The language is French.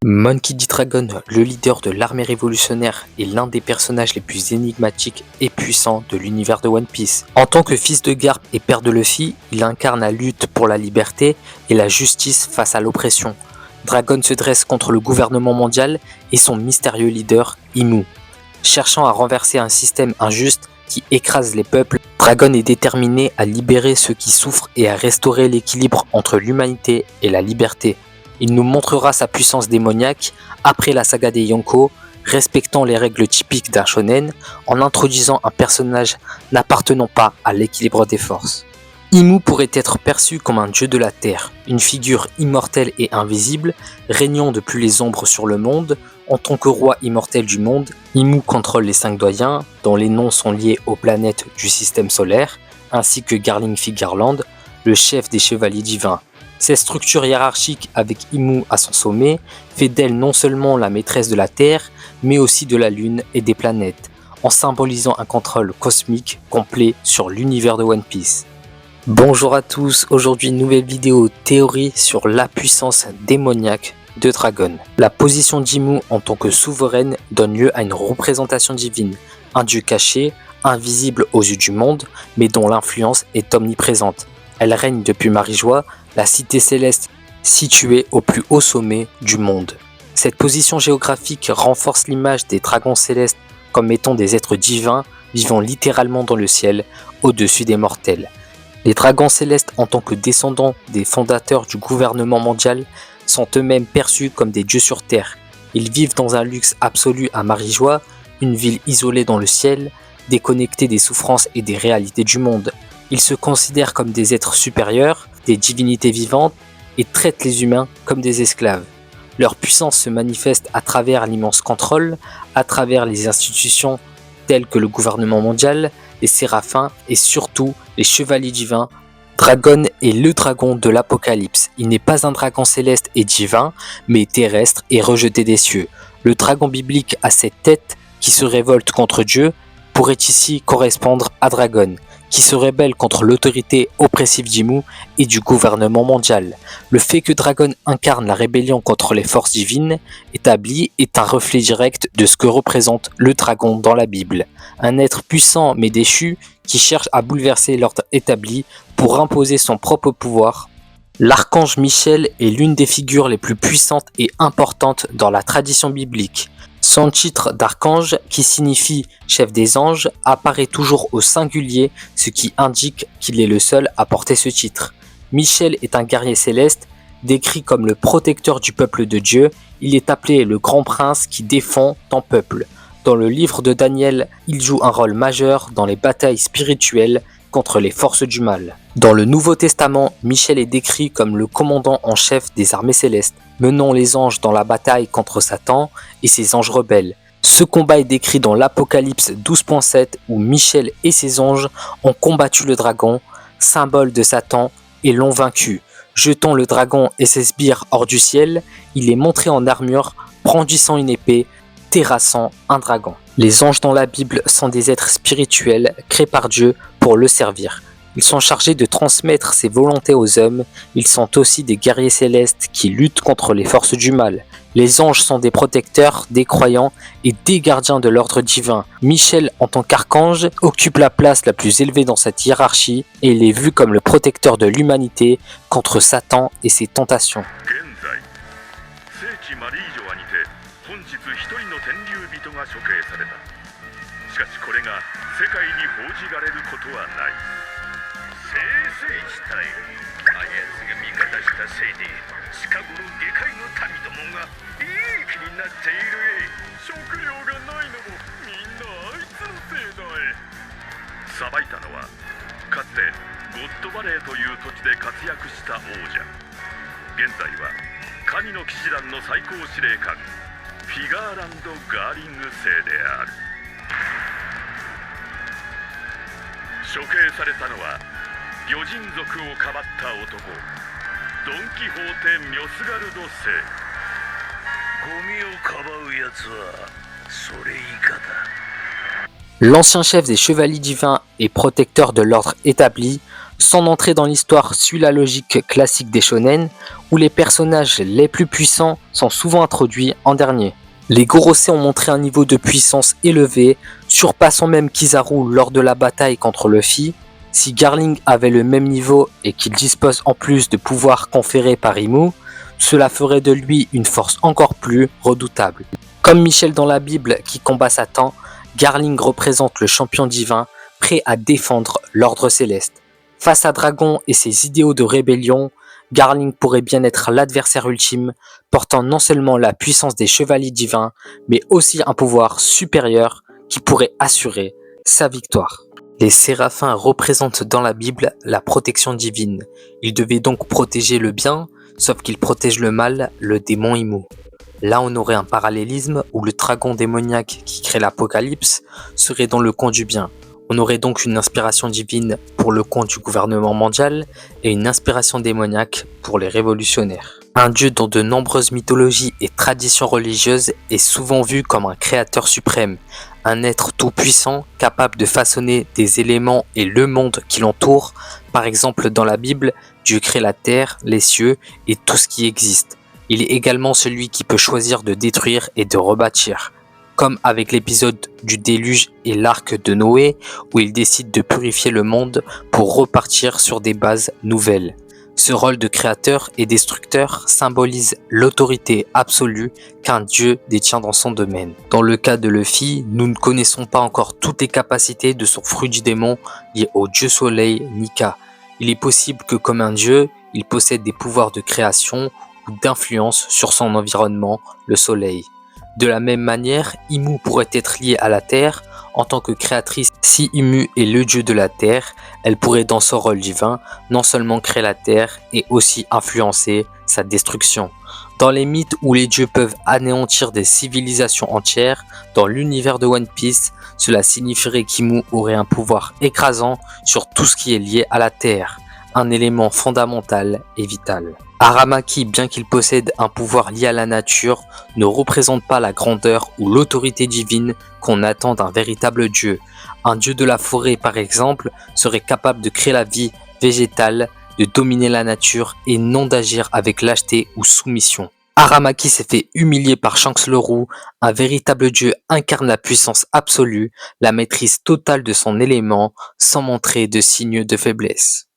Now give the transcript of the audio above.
Monkey D. Dragon, le leader de l'armée révolutionnaire, est l'un des personnages les plus énigmatiques et puissants de l'univers de One Piece. En tant que fils de Garp et père de Luffy, il incarne la lutte pour la liberté et la justice face à l'oppression. Dragon se dresse contre le gouvernement mondial et son mystérieux leader, Imu. Cherchant à renverser un système injuste qui écrase les peuples, Dragon est déterminé à libérer ceux qui souffrent et à restaurer l'équilibre entre l'humanité et la liberté. Il nous montrera sa puissance démoniaque après la saga des Yonko, respectant les règles typiques d'un shonen en introduisant un personnage n'appartenant pas à l'équilibre des forces. Imu pourrait être perçu comme un dieu de la terre, une figure immortelle et invisible, régnant depuis les ombres sur le monde. En tant que roi immortel du monde, Imu contrôle les 5 doyens, dont les noms sont liés aux planètes du système solaire, ainsi que Garlingfi Garland, le chef des chevaliers divins. Cette structure hiérarchique avec Imu à son sommet fait d'elle non seulement la maîtresse de la Terre, mais aussi de la Lune et des planètes, en symbolisant un contrôle cosmique complet sur l'univers de One Piece. Bonjour à tous, aujourd'hui nouvelle vidéo théorie sur la puissance démoniaque de Dragon. La position d'Imu en tant que souveraine donne lieu à une représentation divine, un dieu caché, invisible aux yeux du monde, mais dont l'influence est omniprésente. Elle règne depuis Marijois, la cité céleste située au plus haut sommet du monde. Cette position géographique renforce l'image des dragons célestes comme étant des êtres divins vivant littéralement dans le ciel, au-dessus des mortels. Les dragons célestes en tant que descendants des fondateurs du gouvernement mondial sont eux-mêmes perçus comme des dieux sur terre. Ils vivent dans un luxe absolu à Marijois, une ville isolée dans le ciel, déconnectée des souffrances et des réalités du monde. Ils se considèrent comme des êtres supérieurs, des divinités vivantes, et traitent les humains comme des esclaves. Leur puissance se manifeste à travers l'immense contrôle, à travers les institutions telles que le gouvernement mondial, les séraphins et surtout les chevaliers divins. Dragon est le dragon de l'Apocalypse. Il n'est pas un dragon céleste et divin, mais terrestre et rejeté des cieux. Le dragon biblique à 7 têtes qui se révolte contre Dieu pourrait ici correspondre à Dragon, qui se rebelle contre l'autorité oppressive d'Imu et du gouvernement mondial. Le fait que Dragon incarne la rébellion contre les forces divines établies est un reflet direct de ce que représente le dragon dans la Bible. Un être puissant mais déchu qui cherche à bouleverser l'ordre établi pour imposer son propre pouvoir. L'archange Michel est l'une des figures les plus puissantes et importantes dans la tradition biblique. Son titre d'archange, qui signifie chef des anges, apparaît toujours au singulier, ce qui indique qu'il est le seul à porter ce titre. Michel est un guerrier céleste, décrit comme le protecteur du peuple de Dieu. Il est appelé le grand prince qui défend ton peuple. Dans le livre de Daniel, il joue un rôle majeur dans les batailles spirituelles contre les forces du mal. Dans le Nouveau Testament, Michel est décrit comme le commandant en chef des armées célestes, menant les anges dans la bataille contre Satan et ses anges rebelles. Ce combat est décrit dans l'Apocalypse 12.7 où Michel et ses anges ont combattu le dragon, symbole de Satan, et l'ont vaincu. Jetant le dragon et ses sbires hors du ciel, il est montré en armure, brandissant une épée, terrassant un dragon. Les anges dans la Bible sont des êtres spirituels créés par Dieu pour le servir. Ils sont chargés de transmettre ses volontés aux hommes. Ils sont aussi des guerriers célestes qui luttent contre les forces du mal. Les anges sont des protecteurs, des croyants et des gardiens de l'ordre divin. Michel, en tant qu'archange, occupe la place la plus élevée dans cette hiérarchie et il est vu comme le protecteur de l'humanité contre Satan et ses tentations. L'ancien chef des chevaliers divins et protecteur de l'ordre établi, Son entrée dans l'histoire suit la logique classique des shonen, où les personnages les plus puissants sont souvent introduits en dernier. Les Gorosei ont montré un niveau de puissance élevé, surpassant même Kizaru lors de la bataille contre Luffy. Si Garling avait le même niveau et qu'il dispose en plus de pouvoirs conférés par Imu, cela ferait de lui une force encore plus redoutable. Comme Michel dans la Bible qui combat Satan, Garling représente le champion divin prêt à défendre l'ordre céleste. Face à Dragon et ses idéaux de rébellion, Garling pourrait bien être l'adversaire ultime, portant non seulement la puissance des chevaliers divins, mais aussi un pouvoir supérieur qui pourrait assurer sa victoire. Les séraphins représentent dans la Bible la protection divine. Ils devaient donc protéger le bien, sauf qu'ils protègent le mal, le démon Imu. Là on aurait un parallélisme où le dragon démoniaque qui crée l'apocalypse serait dans le camp du bien. On aurait donc une inspiration divine pour le camp du gouvernement mondial et une inspiration démoniaque pour les révolutionnaires. Un dieu dans de nombreuses mythologies et traditions religieuses est souvent vu comme un créateur suprême, un être tout-puissant capable de façonner des éléments et le monde qui l'entoure. Par exemple dans la Bible, Dieu crée la terre, les cieux et tout ce qui existe. Il est également celui qui peut choisir de détruire et de rebâtir. Comme avec l'épisode du déluge et l'arc de Noé, où il décide de purifier le monde pour repartir sur des bases nouvelles. Ce rôle de créateur et destructeur symbolise l'autorité absolue qu'un dieu détient dans son domaine. Dans le cas de Luffy, nous ne connaissons pas encore toutes les capacités de son fruit du démon lié au dieu soleil Nika. Il est possible que comme un dieu, il possède des pouvoirs de création ou d'influence sur son environnement, le soleil. De la même manière, Imu pourrait être liée à la Terre. En tant que créatrice, si Imu est le dieu de la Terre, elle pourrait dans son rôle divin non seulement créer la Terre et aussi influencer sa destruction. Dans les mythes où les dieux peuvent anéantir des civilisations entières, dans l'univers de One Piece, cela signifierait qu'Imu aurait un pouvoir écrasant sur tout ce qui est lié à la Terre, un élément fondamental et vital. Aramaki, bien qu'il possède un pouvoir lié à la nature, ne représente pas la grandeur ou l'autorité divine qu'on attend d'un véritable dieu. Un dieu de la forêt, par exemple, serait capable de créer la vie végétale, de dominer la nature et non d'agir avec lâcheté ou soumission. Aramaki s'est fait humilier par Shanks le Roux, un véritable dieu incarne la puissance absolue, la maîtrise totale de son élément, sans montrer de signes de faiblesse.